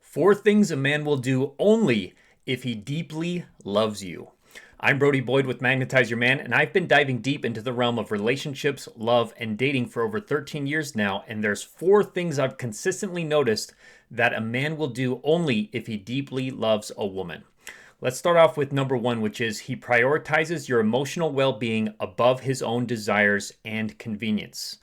Four things a man will do only if he deeply loves you. I'm Brody Boyd with Magnetize Your Man, and I've been diving deep into the realm of relationships, love, and dating for over 13 years now, and there's four things I've consistently noticed that a man will do only if he deeply loves a woman. Let's start off with number one, which is he prioritizes your emotional well-being above his own desires and convenience.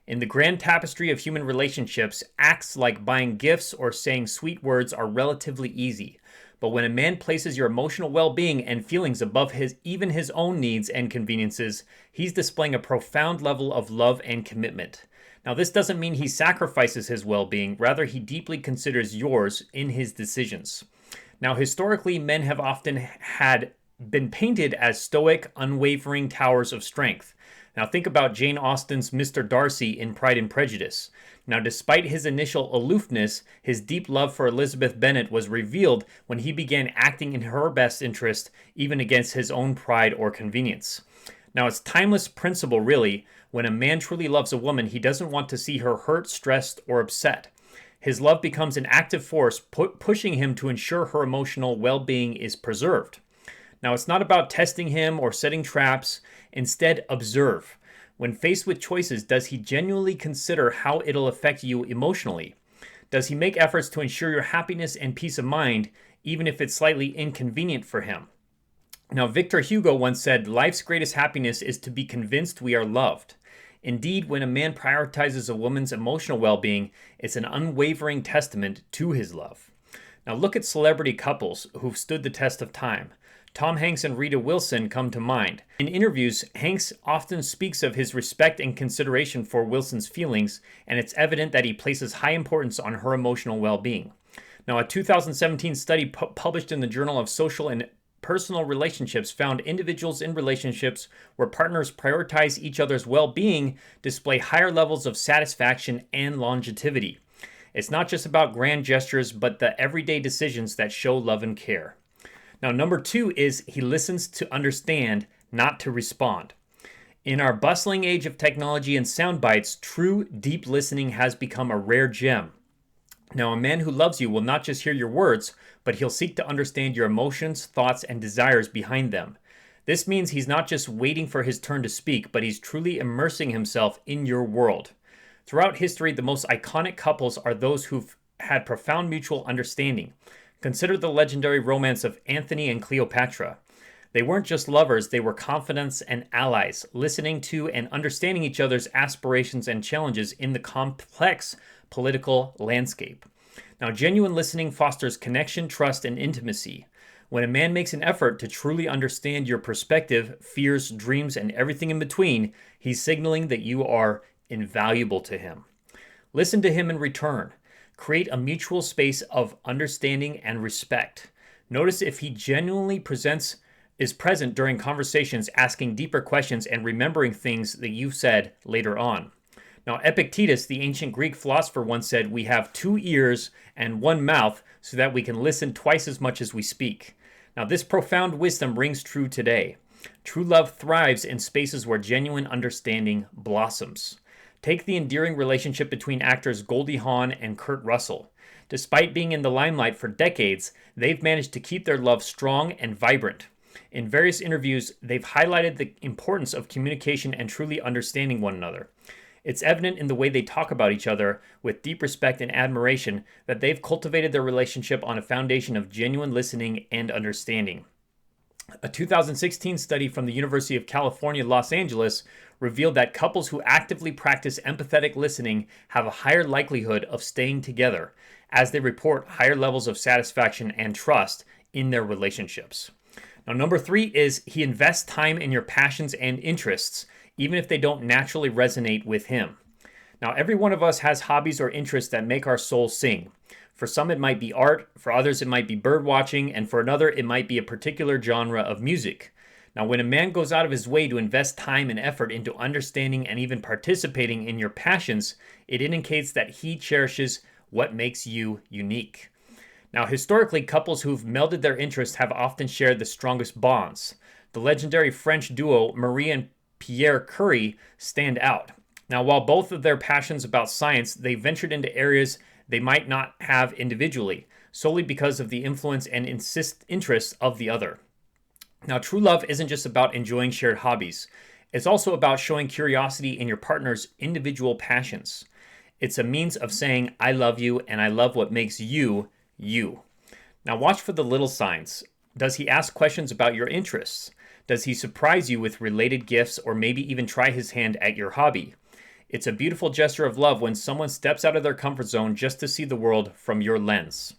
In the grand tapestry of human relationships, acts like buying gifts or saying sweet words are relatively easy. But when a man places your emotional well-being and feelings above even his own needs and conveniences, he's displaying a profound level of love and commitment. Now, this doesn't mean he sacrifices his well-being, rather he deeply considers yours in his decisions. Now, historically, men have often had been painted as stoic, unwavering towers of strength. Now think about Jane Austen's Mr. Darcy in Pride and Prejudice. Now, despite his initial aloofness, his deep love for Elizabeth Bennet was revealed when he began acting in her best interest, even against his own pride or convenience. Now, it's timeless principle, really. When a man truly loves a woman, he doesn't want to see her hurt, stressed, or upset. His love becomes an active force, pushing him to ensure her emotional well-being is preserved. Now, it's not about testing him or setting traps. Instead, observe. When faced with choices, does he genuinely consider how it'll affect you emotionally? Does he make efforts to ensure your happiness and peace of mind, even if it's slightly inconvenient for him? Now, Victor Hugo once said, "Life's greatest happiness is to be convinced we are loved." Indeed, when a man prioritizes a woman's emotional well-being, it's an unwavering testament to his love. Now, look at celebrity couples who've stood the test of time. Tom Hanks and Rita Wilson come to mind. In interviews, Hanks often speaks of his respect and consideration for Wilson's feelings, and it's evident that he places high importance on her emotional well-being. Now, a 2017 study published in the Journal of Social and Personal Relationships found individuals in relationships where partners prioritize each other's well-being display higher levels of satisfaction and longevity. It's not just about grand gestures, but the everyday decisions that show love and care. Now, number two is he listens to understand, not to respond. In our bustling age of technology and sound bites, true deep listening has become a rare gem. Now, a man who loves you will not just hear your words, but he'll seek to understand your emotions, thoughts, and desires behind them. This means he's not just waiting for his turn to speak, but he's truly immersing himself in your world. Throughout history, the most iconic couples are those who've had profound mutual understanding. Consider the legendary romance of Antony and Cleopatra. They weren't just lovers, they were confidants and allies, listening to and understanding each other's aspirations and challenges in the complex political landscape. Now, genuine listening fosters connection, trust, and intimacy. When a man makes an effort to truly understand your perspective, fears, dreams, and everything in between, he's signaling that you are invaluable to him. Listen to him in return. Create a mutual space of understanding and respect. Notice if he genuinely is present during conversations, asking deeper questions and remembering things that you've said later on. Now, Epictetus, the ancient Greek philosopher, once said, "We have 2 ears and 1 mouth so that we can listen twice as much as we speak." Now, this profound wisdom rings true today. True love thrives in spaces where genuine understanding blossoms. Take the endearing relationship between actors Goldie Hawn and Kurt Russell. Despite being in the limelight for decades, they've managed to keep their love strong and vibrant. In various interviews, they've highlighted the importance of communication and truly understanding one another. It's evident in the way they talk about each other with deep respect and admiration that they've cultivated their relationship on a foundation of genuine listening and understanding. A 2016 study from the University of California, Los Angeles, revealed that couples who actively practice empathetic listening have a higher likelihood of staying together, as they report higher levels of satisfaction and trust in their relationships. Now, number three is he invests time in your passions and interests, even if they don't naturally resonate with him. Now, every one of us has hobbies or interests that make our soul sing. For some, it might be art, for others, it might be bird watching, and for another, it might be a particular genre of music. Now, when a man goes out of his way to invest time and effort into understanding and even participating in your passions, it indicates that he cherishes what makes you unique. Now, historically, couples who've melded their interests have often shared the strongest bonds. The legendary French duo Marie and Pierre Curie stand out. Now, while both of their passions about science, they ventured into areas they might not have individually. solely because of the influence and interests of the other. Now, true love isn't just about enjoying shared hobbies. It's also about showing curiosity in your partner's individual passions. It's a means of saying, I love you and I love what makes you, you. Now, watch for the little signs. Does he ask questions about your interests? Does he surprise you with related gifts or maybe even try his hand at your hobby? It's a beautiful gesture of love when someone steps out of their comfort zone just to see the world from your lens.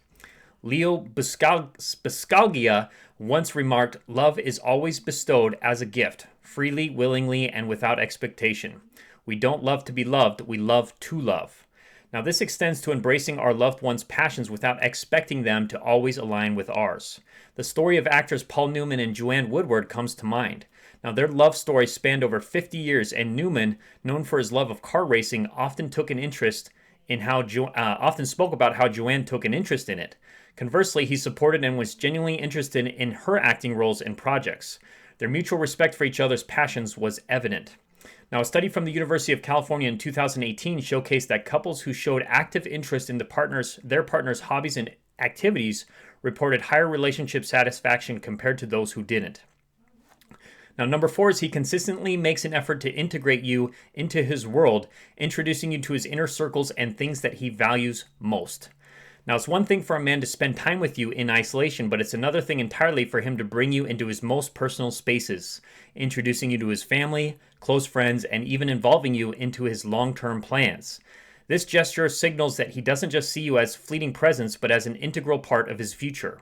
Leo Buscaglia once remarked, "Love is always bestowed as a gift, freely, willingly, and without expectation. We don't love to be loved, we love to love." Now, this extends to embracing our loved one's passions without expecting them to always align with ours. The story of actors Paul Newman and Joanne Woodward comes to mind. Now, their love story spanned over 50 years, and Newman, known for his love of car racing, often spoke about how Joanne took an interest in it. Conversely, he supported and was genuinely interested in her acting roles and projects. Their mutual respect for each other's passions was evident. Now, a study from the University of California in 2018 showcased that couples who showed active interest in their partner's hobbies and activities reported higher relationship satisfaction compared to those who didn't. Now, number 4 is he consistently makes an effort to integrate you into his world, introducing you to his inner circles and things that he values most. Now, it's one thing for a man to spend time with you in isolation, but it's another thing entirely for him to bring you into his most personal spaces, introducing you to his family, close friends, and even involving you into his long-term plans. This gesture signals that he doesn't just see you as fleeting presence, but as an integral part of his future.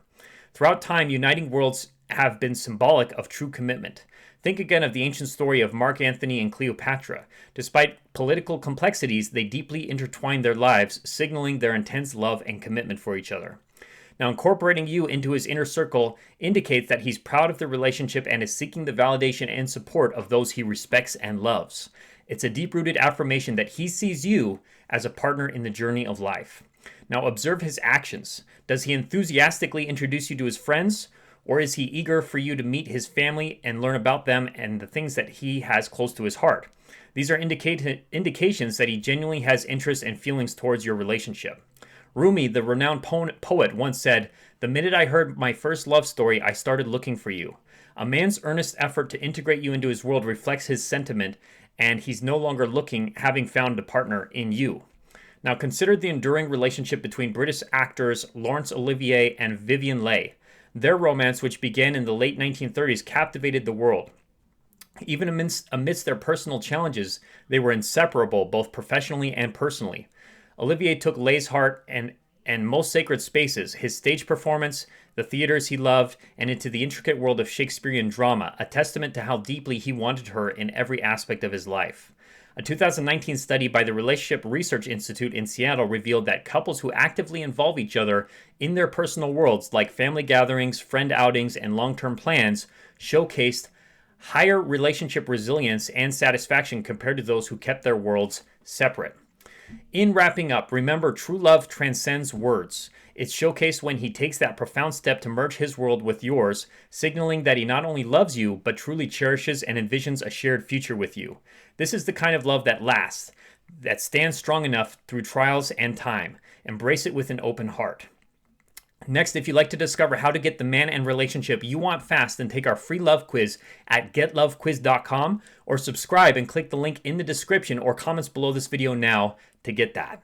Throughout time, uniting worlds have been symbolic of true commitment. Think again of the ancient story of Mark Antony and Cleopatra. Despite political complexities, they deeply intertwined their lives, signaling their intense love and commitment for each other. Now, incorporating you into his inner circle indicates that he's proud of the relationship and is seeking the validation and support of those he respects and loves. It's a deep-rooted affirmation that he sees you as a partner in the journey of life. Now, observe his actions. Does he enthusiastically introduce you to his friends? Or is he eager for you to meet his family and learn about them and the things that he has close to his heart? These are indications that he genuinely has interest and feelings towards your relationship. Rumi, the renowned poet, once said, "The minute I heard my first love story, I started looking for you." A man's earnest effort to integrate you into his world reflects his sentiment, and he's no longer looking, having found a partner in you. Now, consider the enduring relationship between British actors Laurence Olivier and Vivien Leigh. Their romance, which began in the late 1930s, captivated the world. Even amidst their personal challenges, they were inseparable, both professionally and personally. Olivier took Leigh's heart and most sacred spaces, his stage performance, the theaters he loved, and into the intricate world of Shakespearean drama, a testament to how deeply he wanted her in every aspect of his life. A 2019 study by the Relationship Research Institute in Seattle revealed that couples who actively involve each other in their personal worlds, like family gatherings, friend outings, and long-term plans, showcased higher relationship resilience and satisfaction compared to those who kept their worlds separate. In wrapping up, remember, true love transcends words. It's showcased when he takes that profound step to merge his world with yours, signaling that he not only loves you, but truly cherishes and envisions a shared future with you. This is the kind of love that lasts, that stands strong enough through trials and time. Embrace it with an open heart. Next, if you'd like to discover how to get the man and relationship you want fast, then take our free love quiz at getlovequiz.com or subscribe and click the link in the description or comments below this video now to get that.